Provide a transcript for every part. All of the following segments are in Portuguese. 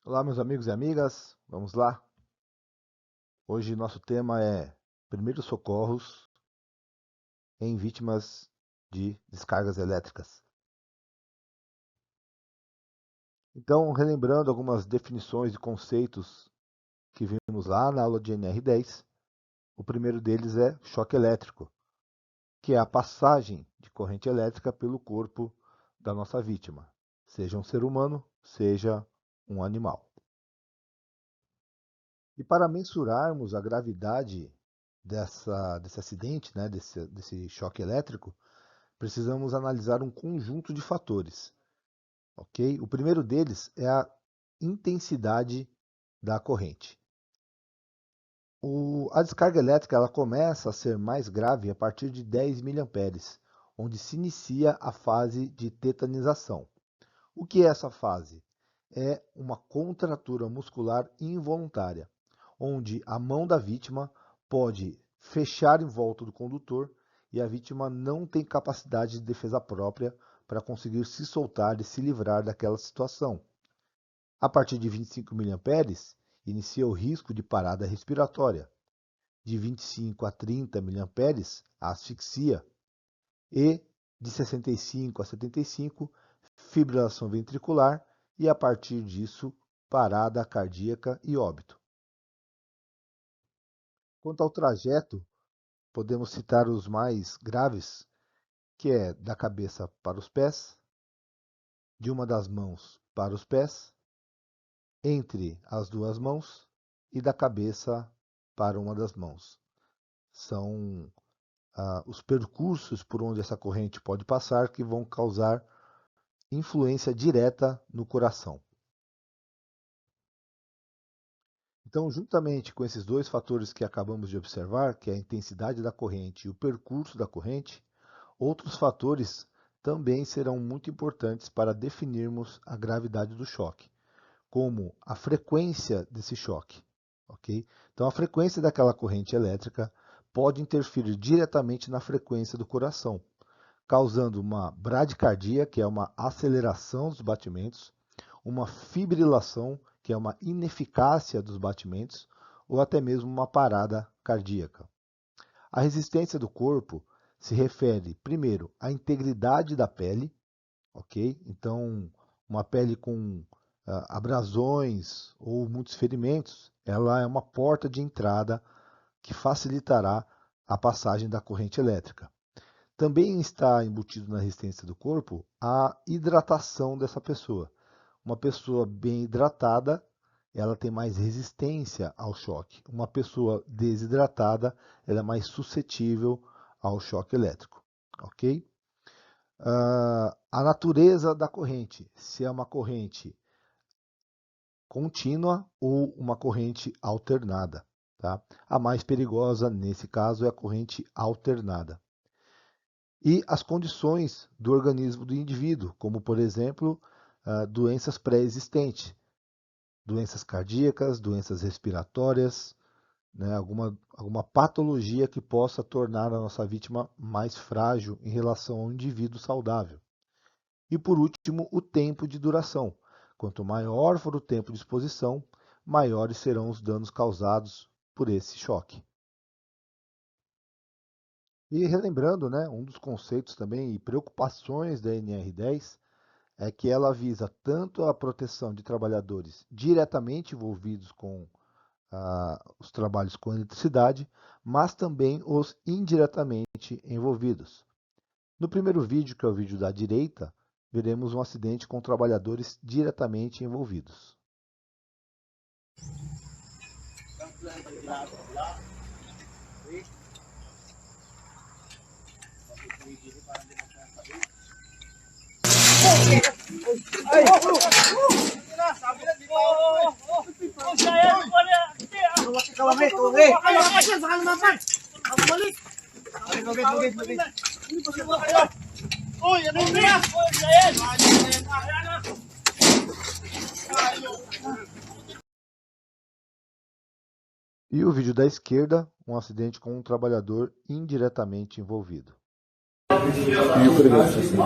Olá, meus amigos e amigas, vamos lá? Hoje nosso tema é primeiros socorros em vítimas de descargas elétricas. Então, relembrando algumas definições e conceitos que vimos lá na aula de NR10, o primeiro deles é choque elétrico, que é a passagem de corrente elétrica pelo corpo da nossa vítima, seja um ser humano, seja um animal. E para mensurarmos a gravidade desse acidente, né, desse choque elétrico, precisamos analisar um conjunto de fatores. Ok? O primeiro deles é a intensidade da corrente. A descarga elétrica ela começa a ser mais grave a partir de 10 mA, onde se inicia a fase de tetanização. O que é essa fase? É uma contratura muscular involuntária, onde a mão da vítima pode fechar em volta do condutor e a vítima não tem capacidade de defesa própria para conseguir se soltar e se livrar daquela situação. A partir de 25 mA, inicia o risco de parada respiratória. De 25 a 30 mA, a asfixia. E de 65 a 75, fibrilação ventricular e, a partir disso, parada cardíaca e óbito. Quanto ao trajeto, podemos citar os mais graves, que é da cabeça para os pés, de uma das mãos para os pés, entre as duas mãos e da cabeça para uma das mãos. São os percursos por onde essa corrente pode passar que vão causar influência direta no coração. Então, juntamente com esses dois fatores que acabamos de observar, que é a intensidade da corrente e o percurso da corrente, outros fatores também serão muito importantes para definirmos a gravidade do choque, como a frequência desse choque. Okay? Então, a frequência daquela corrente elétrica pode interferir diretamente na frequência do coração, causando uma bradicardia, que é uma aceleração dos batimentos, uma fibrilação, que é uma ineficácia dos batimentos, ou até mesmo uma parada cardíaca. A resistência do corpo se refere, primeiro, à integridade da pele, ok? Então, uma pele com abrasões ou muitos ferimentos, ela é uma porta de entrada que facilitará a passagem da corrente elétrica. Também está embutido na resistência do corpo a hidratação dessa pessoa. Uma pessoa bem hidratada, ela tem mais resistência ao choque. Uma pessoa desidratada, ela é mais suscetível ao choque elétrico. Ok? A natureza da corrente, se é uma corrente contínua ou uma corrente alternada. Tá? A mais perigosa, nesse caso, é a corrente alternada. E as condições do organismo do indivíduo, como, por exemplo, doenças pré-existentes, doenças cardíacas, doenças respiratórias, né, alguma patologia que possa tornar a nossa vítima mais frágil em relação ao indivíduo saudável. E, por último, o tempo de duração. Quanto maior for o tempo de exposição, maiores serão os danos causados por esse choque. E relembrando, né, um dos conceitos também e preocupações da NR10 é que ela visa tanto a proteção de trabalhadores diretamente envolvidos com os trabalhos com eletricidade, mas também os indiretamente envolvidos. No primeiro vídeo, que é o vídeo da direita, veremos um acidente com trabalhadores diretamente envolvidos. E o vídeo da esquerda, um acidente com um trabalhador indiretamente envolvido. Yukarı gelsin.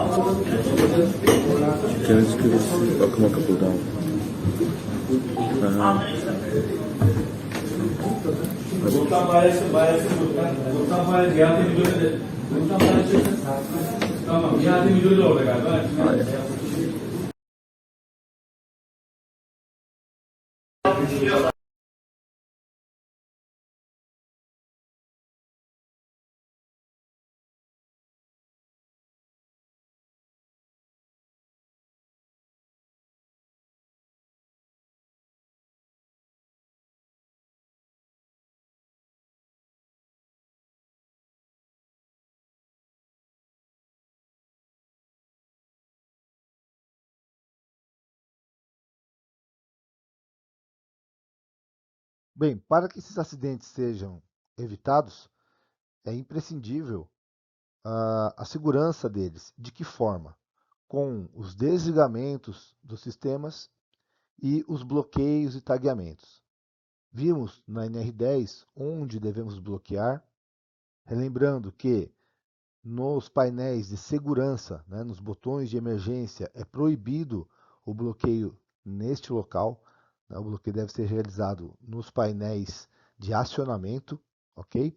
Kendisi kırılsın. Akıma kapıldı. Gultam bayası Gultam. Gultam bayası Nihat'ın müdürü de. Gultam bayası. Tamam. Nihat'ın müdürü de orada galiba. Bem, para que esses acidentes sejam evitados, é imprescindível a segurança deles. De que forma? Com os desligamentos dos sistemas e os bloqueios e tagueamentos. Vimos na NR10 onde devemos bloquear, relembrando que nos painéis de segurança, né, nos botões de emergência, é proibido o bloqueio neste local. Né, o bloqueio deve ser realizado nos painéis de acionamento, ok?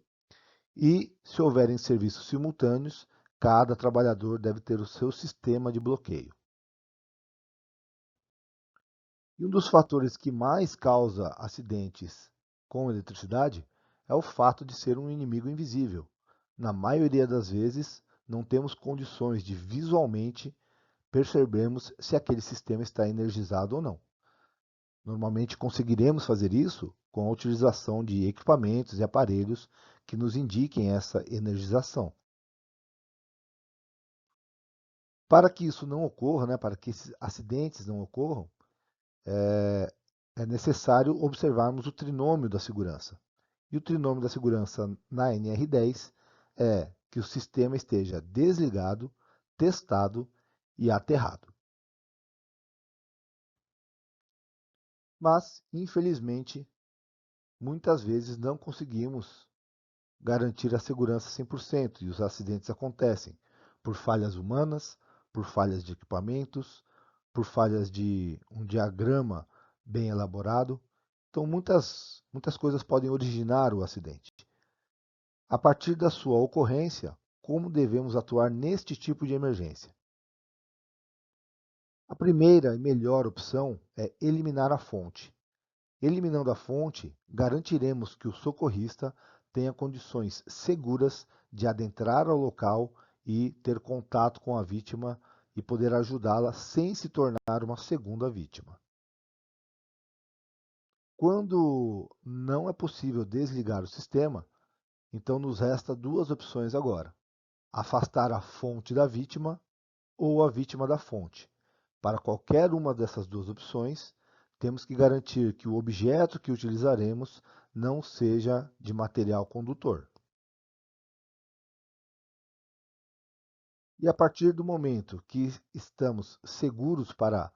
E se houverem serviços simultâneos, cada trabalhador deve ter o seu sistema de bloqueio. E um dos fatores que mais causa acidentes com eletricidade é o fato de ser um inimigo invisível. Na maioria das vezes, não temos condições de visualmente percebermos se aquele sistema está energizado ou não. Normalmente conseguiremos fazer isso com a utilização de equipamentos e aparelhos que nos indiquem essa energização. Para que isso não ocorra, né, para que esses acidentes não ocorram, é necessário observarmos o trinômio da segurança. E o trinômio da segurança na NR10 é que o sistema esteja desligado, testado e aterrado. Mas, infelizmente, muitas vezes não conseguimos garantir a segurança 100% e os acidentes acontecem por falhas humanas, por falhas de equipamentos, por falhas de um diagrama bem elaborado. Então, muitas coisas podem originar o acidente. A partir da sua ocorrência, como devemos atuar neste tipo de emergência? A primeira e melhor opção é eliminar a fonte. Eliminando a fonte, garantiremos que o socorrista tenha condições seguras de adentrar ao local e ter contato com a vítima e poder ajudá-la sem se tornar uma segunda vítima. Quando não é possível desligar o sistema, então nos resta duas opções agora: afastar a fonte da vítima ou a vítima da fonte. Para qualquer uma dessas duas opções, temos que garantir que o objeto que utilizaremos não seja de material condutor. E a partir do momento que estamos seguros para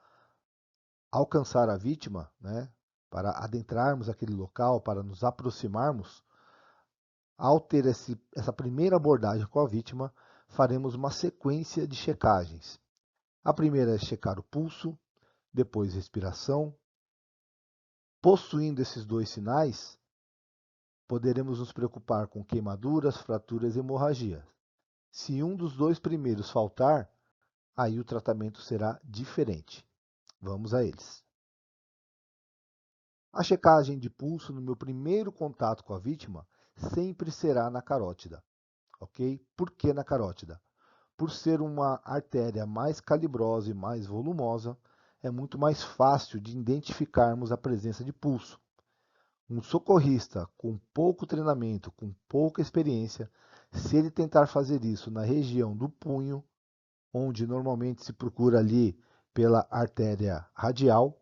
alcançar a vítima, né, para adentrarmos aquele local, para nos aproximarmos, ao ter essa primeira abordagem com a vítima, faremos uma sequência de checagens. A primeira é checar o pulso, depois respiração. Possuindo esses dois sinais, poderemos nos preocupar com queimaduras, fraturas e hemorragia. Se um dos dois primeiros faltar, aí o tratamento será diferente. Vamos a eles. A checagem de pulso no meu primeiro contato com a vítima sempre será na carótida, ok? Por que na carótida? Por ser uma artéria mais calibrosa e mais volumosa, é muito mais fácil de identificarmos a presença de pulso. Um socorrista com pouco treinamento, com pouca experiência, se ele tentar fazer isso na região do punho, onde normalmente se procura ali pela artéria radial,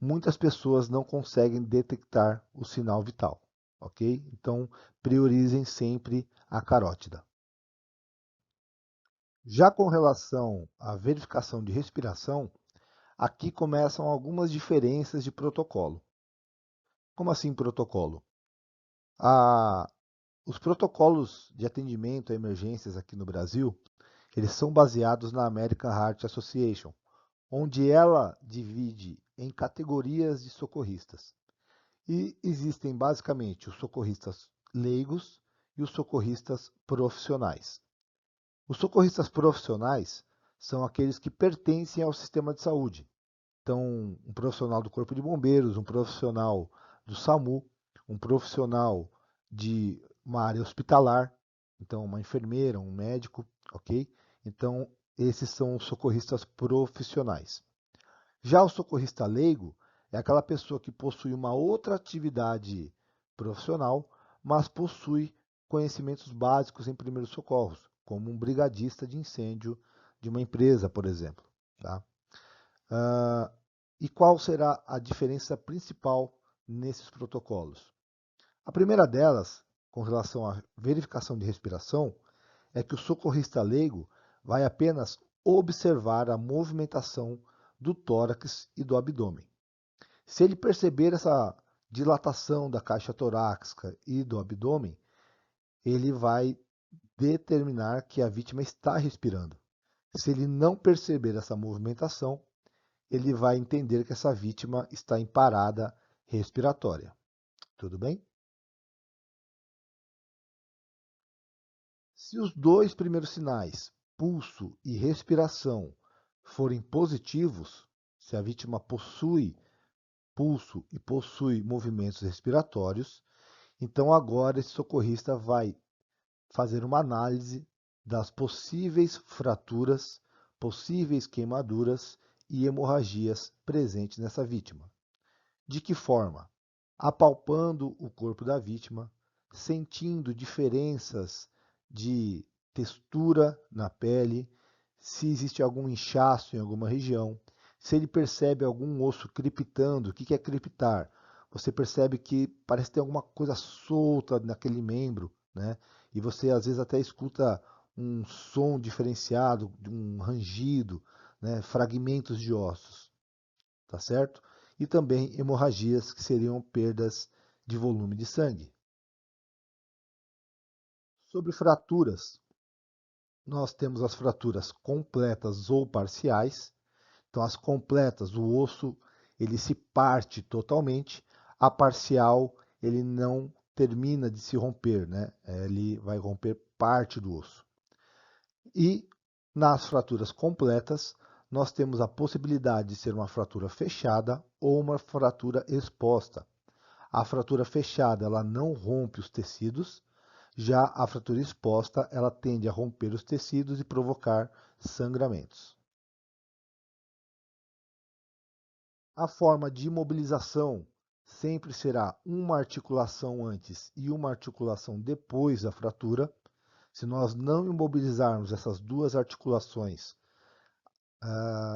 muitas pessoas não conseguem detectar o sinal vital, ok? Então, priorizem sempre a carótida. Já com relação à verificação de respiração, aqui começam algumas diferenças de protocolo. Como assim protocolo? Os protocolos de atendimento a emergências aqui no Brasil, eles são baseados na American Heart Association, onde ela divide em categorias de socorristas. E existem basicamente os socorristas leigos e os socorristas profissionais. Os socorristas profissionais são aqueles que pertencem ao sistema de saúde. Então, um profissional do Corpo de Bombeiros, um profissional do SAMU, um profissional de uma área hospitalar, então uma enfermeira, um médico, ok? Então, esses são os socorristas profissionais. Já o socorrista leigo é aquela pessoa que possui uma outra atividade profissional, mas possui conhecimentos básicos em primeiros socorros, como um brigadista de incêndio de uma empresa, por exemplo. Tá? E qual será a diferença principal nesses protocolos? A primeira delas, com relação à verificação de respiração, é que o socorrista leigo vai apenas observar a movimentação do tórax e do abdômen. Se ele perceber essa dilatação da caixa torácica e do abdômen, ele vai determinar que a vítima está respirando. Se ele não perceber essa movimentação, ele vai entender que essa vítima está em parada respiratória. Tudo bem? Se os dois primeiros sinais, pulso e respiração, forem positivos, se a vítima possui pulso e possui movimentos respiratórios, então agora esse socorrista vai fazer uma análise das possíveis fraturas, possíveis queimaduras e hemorragias presentes nessa vítima. De que forma? Apalpando o corpo da vítima, sentindo diferenças de textura na pele, se existe algum inchaço em alguma região, se ele percebe algum osso crepitando. O que é crepitar? Você percebe que parece ter alguma coisa solta naquele membro, né? E você às vezes até escuta um som diferenciado, um rangido, né? Fragmentos de ossos, tá certo? E também hemorragias, que seriam perdas de volume de sangue. Sobre fraturas, nós temos as fraturas completas ou parciais. Então, as completas, o osso ele se parte totalmente, a parcial ele não termina de se romper, né? Ele vai romper parte do osso. E nas fraturas completas, nós temos a possibilidade de ser uma fratura fechada ou uma fratura exposta. A fratura fechada, ela não rompe os tecidos, já a fratura exposta, ela tende a romper os tecidos e provocar sangramentos. A forma de imobilização sempre será uma articulação antes e uma articulação depois da fratura. Se nós não imobilizarmos essas duas articulações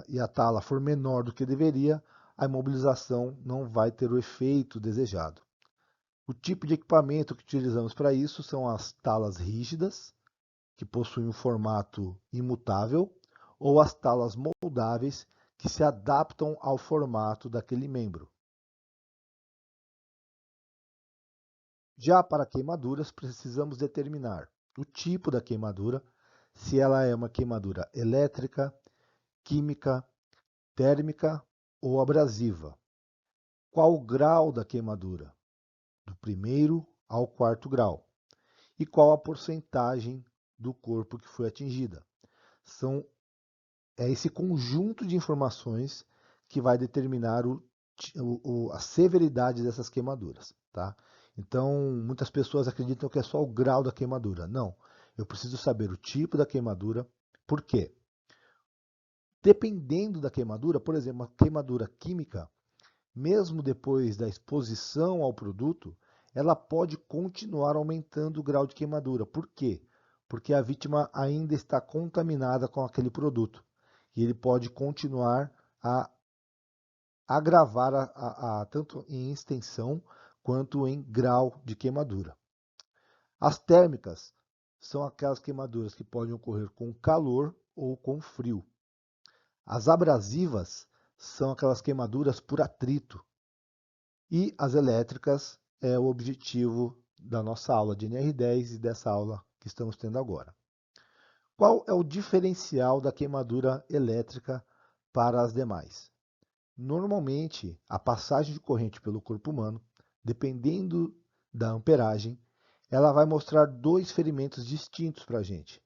e a tala for menor do que deveria, a imobilização não vai ter o efeito desejado. O tipo de equipamento que utilizamos para isso são as talas rígidas, que possuem um formato imutável, ou as talas moldáveis, que se adaptam ao formato daquele membro. Já para queimaduras, precisamos determinar o tipo da queimadura, se ela é uma queimadura elétrica, química, térmica ou abrasiva. Qual o grau da queimadura? Do primeiro ao quarto grau. E qual a porcentagem do corpo que foi atingida? É esse conjunto de informações que vai determinar a severidade dessas queimaduras. Tá? Então, muitas pessoas acreditam que é só o grau da queimadura. Não, eu preciso saber o tipo da queimadura. Por quê? Dependendo da queimadura, por exemplo, uma queimadura química, mesmo depois da exposição ao produto, ela pode continuar aumentando o grau de queimadura. Por quê? Porque a vítima ainda está contaminada com aquele produto. E ele pode continuar a agravar tanto em extensão quanto em grau de queimadura. As térmicas são aquelas queimaduras que podem ocorrer com calor ou com frio. As abrasivas são aquelas queimaduras por atrito. E as elétricas é o objetivo da nossa aula de NR10 e dessa aula que estamos tendo agora. Qual é o diferencial da queimadura elétrica para as demais? Normalmente, a passagem de corrente pelo corpo humano, dependendo da amperagem, ela vai mostrar dois ferimentos distintos para a gente: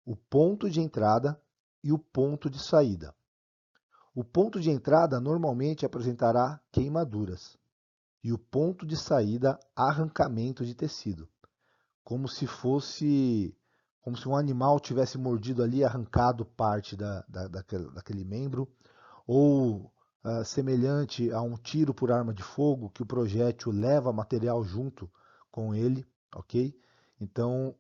o ponto de entrada e o ponto de saída. O ponto de entrada normalmente apresentará queimaduras e o ponto de saída arrancamento de tecido, como se um animal tivesse mordido ali, arrancado parte daquele membro, ou semelhante a um tiro por arma de fogo, que o projétil leva material junto com ele, ok? Então,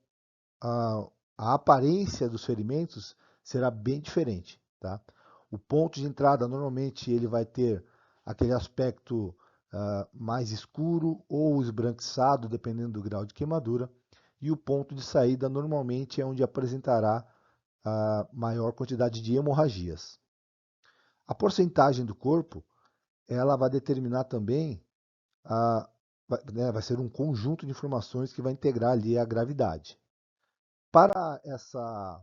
a, a aparência dos ferimentos será bem diferente, tá? O ponto de entrada, normalmente, ele vai ter aquele aspecto mais escuro ou esbranquiçado, dependendo do grau de queimadura, e o ponto de saída, normalmente, é onde apresentará a maior quantidade de hemorragias. A porcentagem do corpo, ela vai determinar também, vai ser um conjunto de informações que vai integrar ali a gravidade. Para essa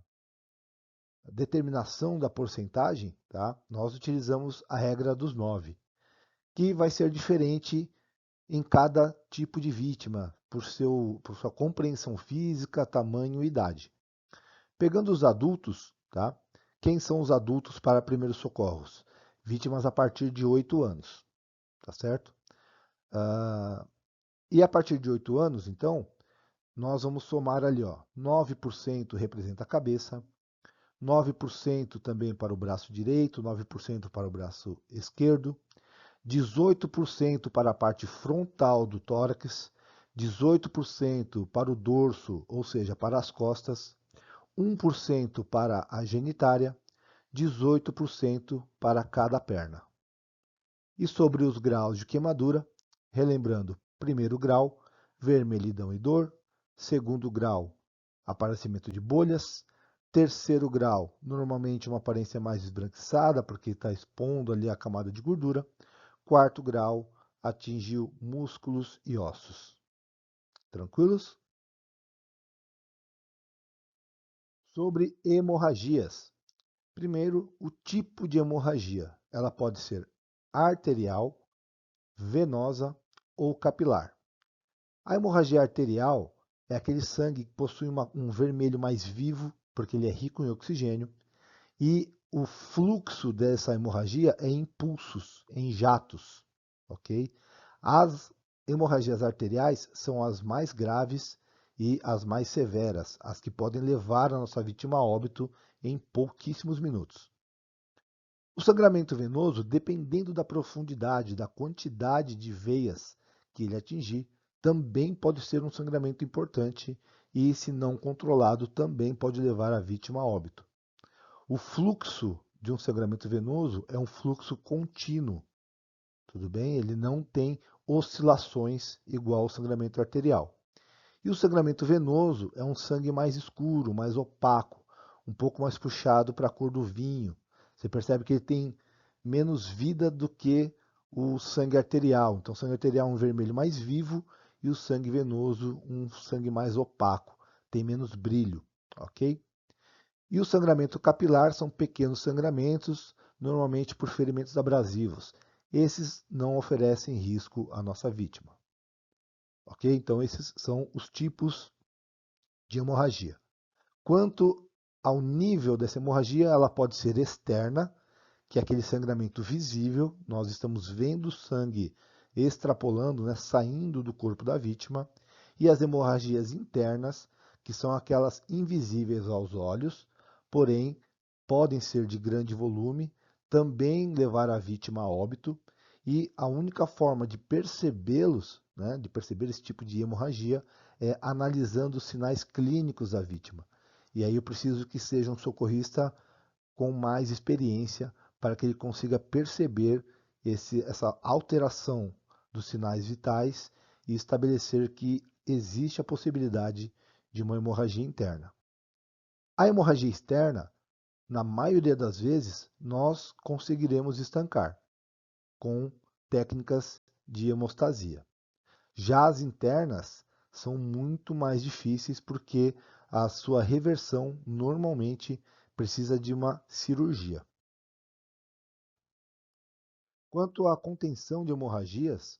determinação da porcentagem, tá, nós utilizamos a regra dos 9, que vai ser diferente em cada tipo de vítima, por sua compreensão física, tamanho e idade. Pegando os adultos, tá? Quem são os adultos para primeiros socorros? Vítimas a partir de 8 anos, tá certo? E a partir de 8 anos, então, nós vamos somar ali, ó, 9% representa a cabeça, 9% também para o braço direito, 9% para o braço esquerdo, 18% para a parte frontal do tórax, 18% para o dorso, ou seja, para as costas, 1% para a genitária, 18% para cada perna. E sobre os graus de queimadura, relembrando: primeiro grau, vermelhidão e dor; segundo grau, aparecimento de bolhas; terceiro grau, normalmente uma aparência mais esbranquiçada, porque está expondo ali a camada de gordura; quarto grau, atingiu músculos e ossos. Tranquilos? Sobre hemorragias. Primeiro, o tipo de hemorragia. Ela pode ser arterial, venosa ou capilar. A hemorragia arterial é aquele sangue que possui um vermelho mais vivo, porque ele é rico em oxigênio, e o fluxo dessa hemorragia é em impulsos, em jatos, ok? As hemorragias arteriais são as mais graves e as mais severas, as que podem levar a nossa vítima a óbito em pouquíssimos minutos. O sangramento venoso, dependendo da profundidade, da quantidade de veias que ele atingir, também pode ser um sangramento importante e, se não controlado, também pode levar a vítima a óbito. O fluxo de um sangramento venoso é um fluxo contínuo, tudo bem? Ele não tem oscilações igual ao sangramento arterial. E o sangramento venoso é um sangue mais escuro, mais opaco, um pouco mais puxado para a cor do vinho. Você percebe que ele tem menos vida do que o sangue arterial. Então, o sangue arterial é um vermelho mais vivo e o sangue venoso um sangue mais opaco, tem menos brilho, ok? E o sangramento capilar são pequenos sangramentos, normalmente por ferimentos abrasivos. Esses não oferecem risco à nossa vítima. Ok? Então, esses são os tipos de hemorragia. Quanto ao nível dessa hemorragia, ela pode ser externa, que é aquele sangramento visível, nós estamos vendo o sangue extrapolando, né, saindo do corpo da vítima, e as hemorragias internas, que são aquelas invisíveis aos olhos, porém podem ser de grande volume, também levar a vítima a óbito, e a única forma de percebê-los, né, de perceber esse tipo de hemorragia, é analisando os sinais clínicos da vítima. E aí eu preciso que seja um socorrista com mais experiência para que ele consiga perceber essa alteração dos sinais vitais e estabelecer que existe a possibilidade de uma hemorragia interna. A hemorragia externa, na maioria das vezes, nós conseguiremos estancar com técnicas de hemostasia. Já as internas são muito mais difíceis porque a sua reversão normalmente precisa de uma cirurgia. Quanto à contenção de hemorragias,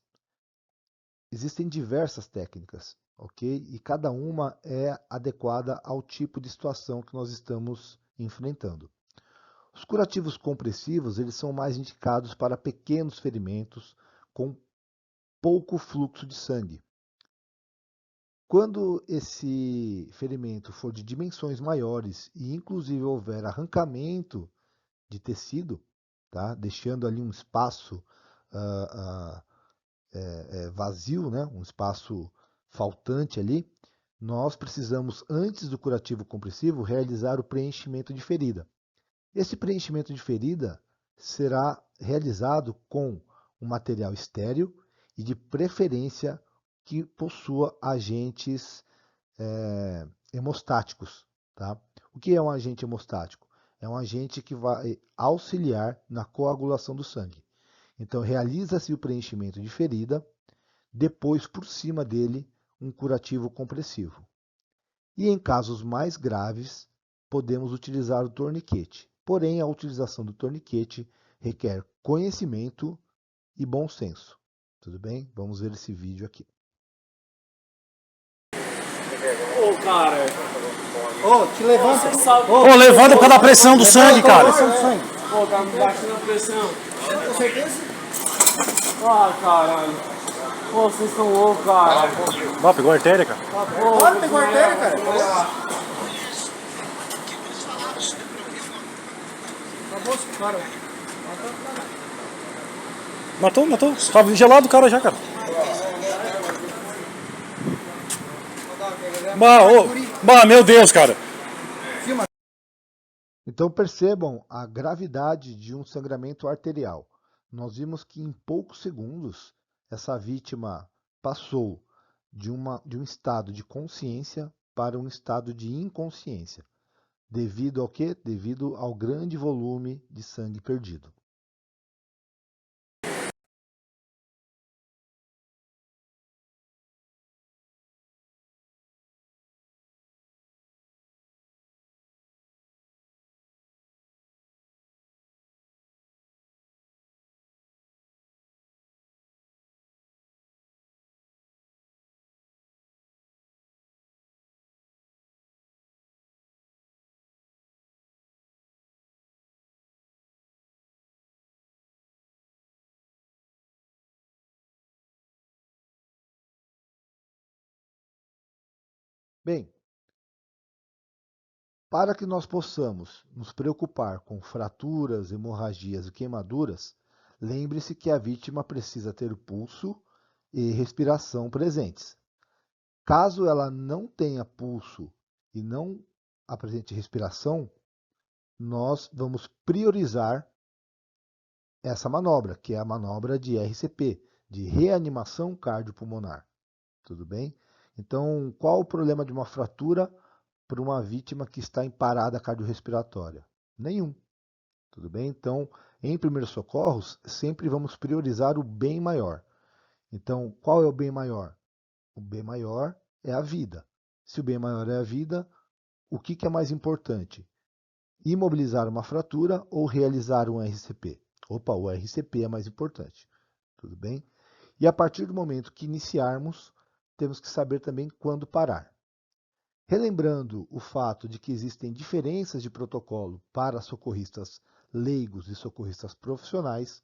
existem diversas técnicas, ok? E cada uma é adequada ao tipo de situação que nós estamos enfrentando. Os curativos compressivos, eles são mais indicados para pequenos ferimentos com pouco fluxo de sangue. Quando esse ferimento for de dimensões maiores e inclusive houver arrancamento de tecido, tá? Deixando ali um espaço vazio, né? Um espaço faltante ali, nós precisamos, antes do curativo compressivo, realizar o preenchimento de ferida. Esse preenchimento de ferida será realizado com um material estéril e de preferência que possua agentes hemostáticos. Tá? O que é um agente hemostático? É um agente que vai auxiliar na coagulação do sangue. Então, realiza-se o preenchimento de ferida, depois, por cima dele, um curativo compressivo. E em casos mais graves, podemos utilizar o torniquete. Porém, a utilização do torniquete requer conhecimento e bom senso. Tudo bem? Vamos ver esse vídeo aqui. Ô, cara. Te levanta. Ô, levanta por causa da pressão do sangue, cara. Pô, tá me baixando a pressão. Com certeza? Ai, caralho. Pô, vocês são loucos, cara. Ó, pegou a artéria, cara. Claro, pegou a artéria, cara. Acabou, cara. Matou. Tava gelado o cara já, cara. Meu Deus, cara. Então percebam a gravidade de um sangramento arterial. Nós vimos que em poucos segundos essa vítima passou de um estado de consciência para um estado de inconsciência. Devido ao quê? Devido ao grande volume de sangue perdido. Bem, para que nós possamos nos preocupar com fraturas, hemorragias e queimaduras, lembre-se que a vítima precisa ter pulso e respiração presentes. Caso ela não tenha pulso e não apresente respiração, nós vamos priorizar essa manobra, que é a manobra de RCP, de reanimação cardiopulmonar. Tudo bem? Então, qual o problema de uma fratura para uma vítima que está em parada cardiorrespiratória? Nenhum. Tudo bem? Então, em primeiros socorros, sempre vamos priorizar o bem maior. Então, qual é o bem maior? O bem maior é a vida. Se o bem maior é a vida, o que é mais importante? Imobilizar uma fratura ou realizar um RCP? Opa, o RCP é mais importante. Tudo bem? E a partir do momento que iniciarmos, temos que saber também quando parar. Relembrando o fato de que existem diferenças de protocolo para socorristas leigos e socorristas profissionais,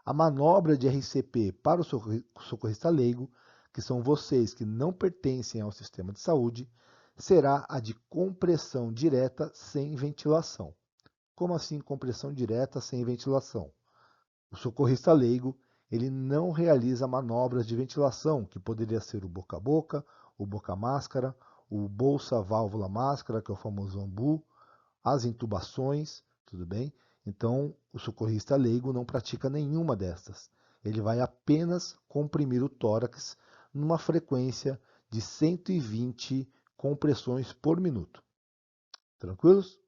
a manobra de RCP para o socorrista leigo, que são vocês que não pertencem ao sistema de saúde, será a de compressão direta sem ventilação. Como assim compressão direta sem ventilação? O socorrista leigo, ele não realiza manobras de ventilação, que poderia ser o boca a boca, o boca máscara, o bolsa válvula máscara, que é o famoso ambu, as intubações, tudo bem? Então, o socorrista leigo não pratica nenhuma destas. Ele vai apenas comprimir o tórax numa frequência de 120 compressões por minuto. Tranquilos?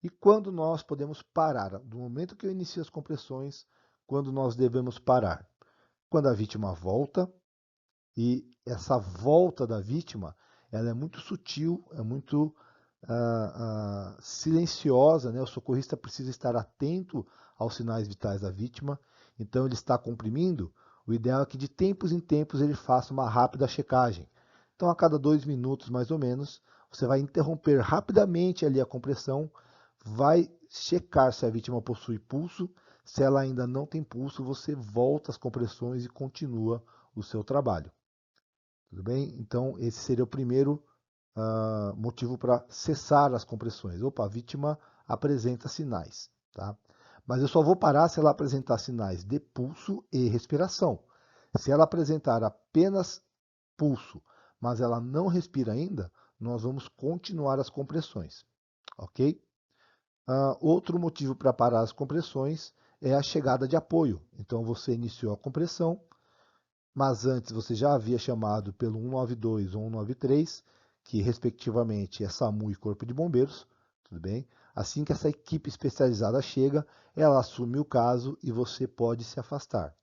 E quando nós podemos parar? Do momento que eu inicio as compressões, quando nós devemos parar? Quando a vítima volta, e essa volta da vítima ela é muito sutil, é muito silenciosa, né? O socorrista precisa estar atento aos sinais vitais da vítima. Então ele está comprimindo, o ideal é que de tempos em tempos ele faça uma rápida checagem. Então a cada 2 minutos mais ou menos, você vai interromper rapidamente ali a compressão, vai checar se a vítima possui pulso. Se ela ainda não tem pulso, você volta as compressões e continua o seu trabalho. Tudo bem? Então esse seria o primeiro motivo para cessar as compressões. Opa, a vítima apresenta sinais, tá? Mas eu só vou parar se ela apresentar sinais de pulso e respiração. Se ela apresentar apenas pulso, mas ela não respira ainda, nós vamos continuar as compressões, ok? Outro motivo para parar as compressões é a chegada de apoio. Então você iniciou a compressão, mas antes você já havia chamado pelo 192 ou 193, que respectivamente é SAMU e Corpo de Bombeiros, tudo bem? Assim que essa equipe especializada chega, ela assume o caso e você pode se afastar.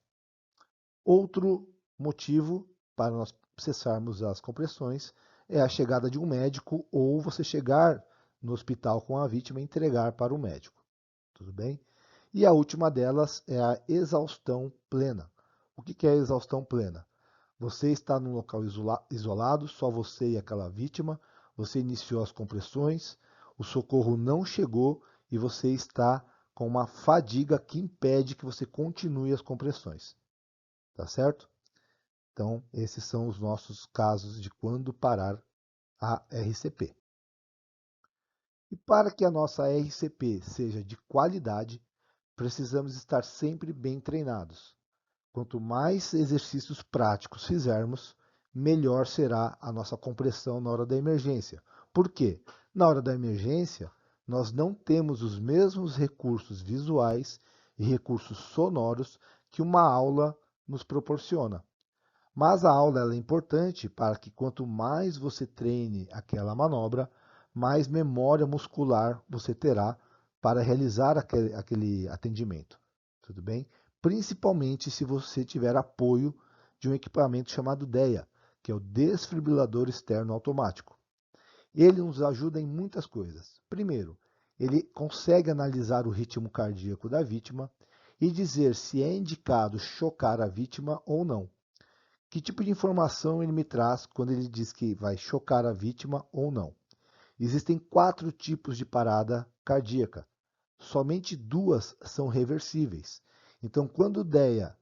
Outro motivo para nós cessarmos as compressões é a chegada de um médico ou você chegar no hospital com a vítima e entregar para o médico, tudo bem? E a última delas é a exaustão plena. O que é a exaustão plena? Você está num local isolado, só você e aquela vítima, você iniciou as compressões, o socorro não chegou e você está com uma fadiga que impede que você continue as compressões. Tá certo? Então, esses são os nossos casos de quando parar a RCP. E para que a nossa RCP seja de qualidade, precisamos estar sempre bem treinados. Quanto mais exercícios práticos fizermos, melhor será a nossa compressão na hora da emergência. Por quê? Na hora da emergência, nós não temos os mesmos recursos visuais e recursos sonoros que uma aula nos proporciona. Mas a aula é importante para que quanto mais você treine aquela manobra, mais memória muscular você terá para realizar aquele atendimento. Tudo bem? Principalmente se você tiver apoio de um equipamento chamado DEA, que é o desfibrilador externo automático. Ele nos ajuda em muitas coisas. Primeiro, ele consegue analisar o ritmo cardíaco da vítima e dizer se é indicado chocar a vítima ou não. Que tipo de informação ele me traz quando ele diz que vai chocar a vítima ou não? Existem 4 tipos de parada cardíaca. Somente 2 são reversíveis. Então, quando o DEA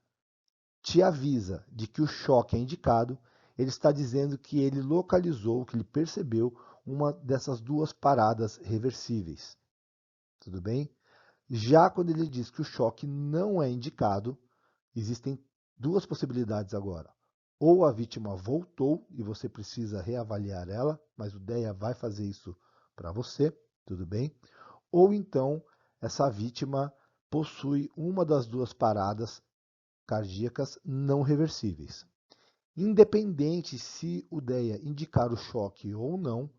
te avisa de que o choque é indicado, ele está dizendo que ele localizou, que ele percebeu uma dessas 2 paradas reversíveis. Tudo bem? Já quando ele diz que o choque não é indicado, existem 2 possibilidades agora. Ou a vítima voltou e você precisa reavaliar ela, mas o DEA vai fazer isso para você, tudo bem? Ou então essa vítima possui uma das 2 paradas cardíacas não reversíveis. Independente se o DEA indicar o choque ou não,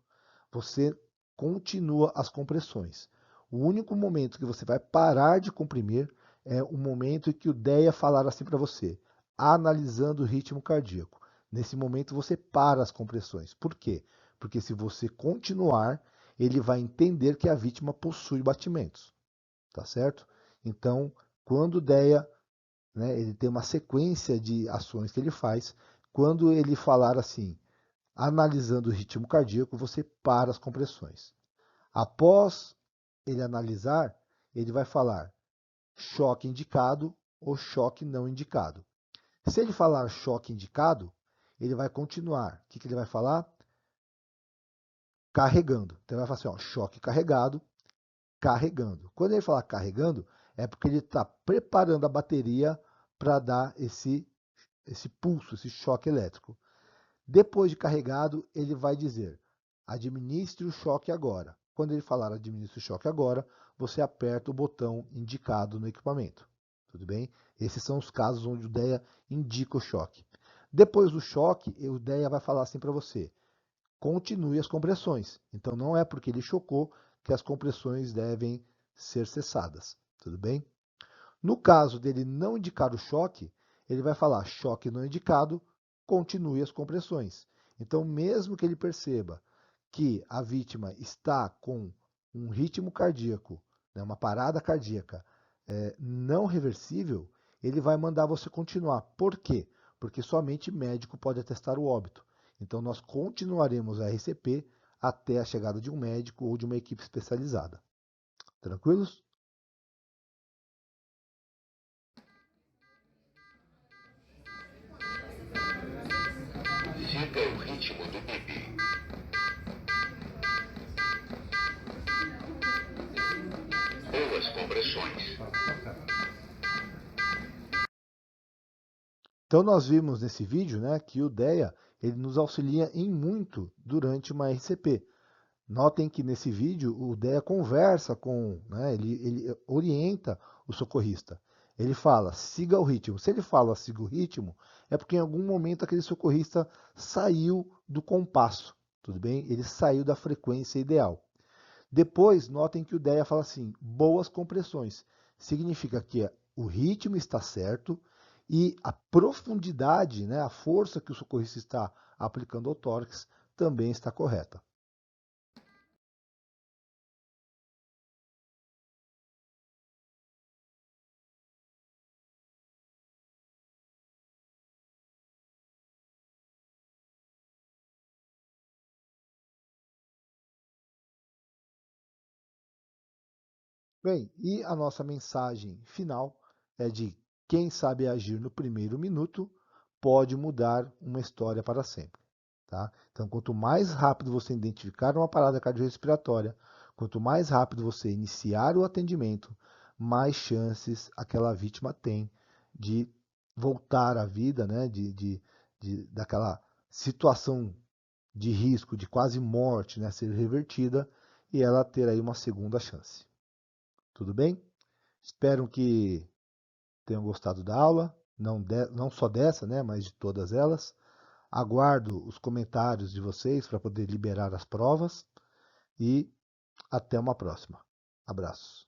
você continua as compressões. O único momento que você vai parar de comprimir é o momento em que o DEA falar assim para você, analisando o ritmo cardíaco. Nesse momento você para as compressões. Por quê? Porque se você continuar, ele vai entender que a vítima possui batimentos. Tá certo? Então, quando o DEA, ele tem uma sequência de ações que ele faz, quando ele falar assim, analisando o ritmo cardíaco, você para as compressões. Após ele analisar, ele vai falar choque indicado ou choque não indicado. Se ele falar choque indicado, ele vai continuar. O que ele vai falar? Carregando. Então ele vai falar assim, choque carregado, carregando. Quando ele falar carregando, é porque ele está preparando a bateria para dar esse pulso, esse choque elétrico. Depois de carregado, ele vai dizer, administre o choque agora. Quando ele falar administre o choque agora, você aperta o botão indicado no equipamento. Tudo bem? Esses são os casos onde o DEA indica o choque. Depois do choque, o DEA vai falar assim para você, continue as compressões. Então não é porque ele chocou que as compressões devem ser cessadas. Tudo bem? No caso dele não indicar o choque, ele vai falar choque não indicado, continue as compressões. Então, mesmo que ele perceba que a vítima está com um ritmo cardíaco, né, uma parada cardíaca não reversível, ele vai mandar você continuar. Por quê? Porque somente médico pode atestar o óbito. Então nós continuaremos a RCP até a chegada de um médico ou de uma equipe especializada. Tranquilos? Siga o ritmo do bebê. Boas compressões. Então nós vimos nesse vídeo, né, que o DEA ele nos auxilia em muito durante uma RCP. Notem que nesse vídeo o DEA conversa com, né, ele orienta o socorrista. Ele fala, siga o ritmo. Se ele fala siga o ritmo, é porque em algum momento aquele socorrista saiu do compasso, tudo bem? Ele saiu da frequência ideal. Depois, notem que o DEA fala assim, boas compressões. Significa que o ritmo está certo e a profundidade, né, a força que o socorrista está aplicando ao tórax também está correta. Bem, e a nossa mensagem final é de quem sabe agir no primeiro minuto pode mudar uma história para sempre. Tá? Então, quanto mais rápido você identificar uma parada cardiorrespiratória, quanto mais rápido você iniciar o atendimento, mais chances aquela vítima tem de voltar à vida, né? Daquela situação de risco, de quase morte, né? Ser revertida e ela ter aí uma segunda chance. Tudo bem? Espero que tenham gostado da aula, não só dessa, né, mas de todas elas. Aguardo os comentários de vocês para poder liberar as provas e até uma próxima. Abraços.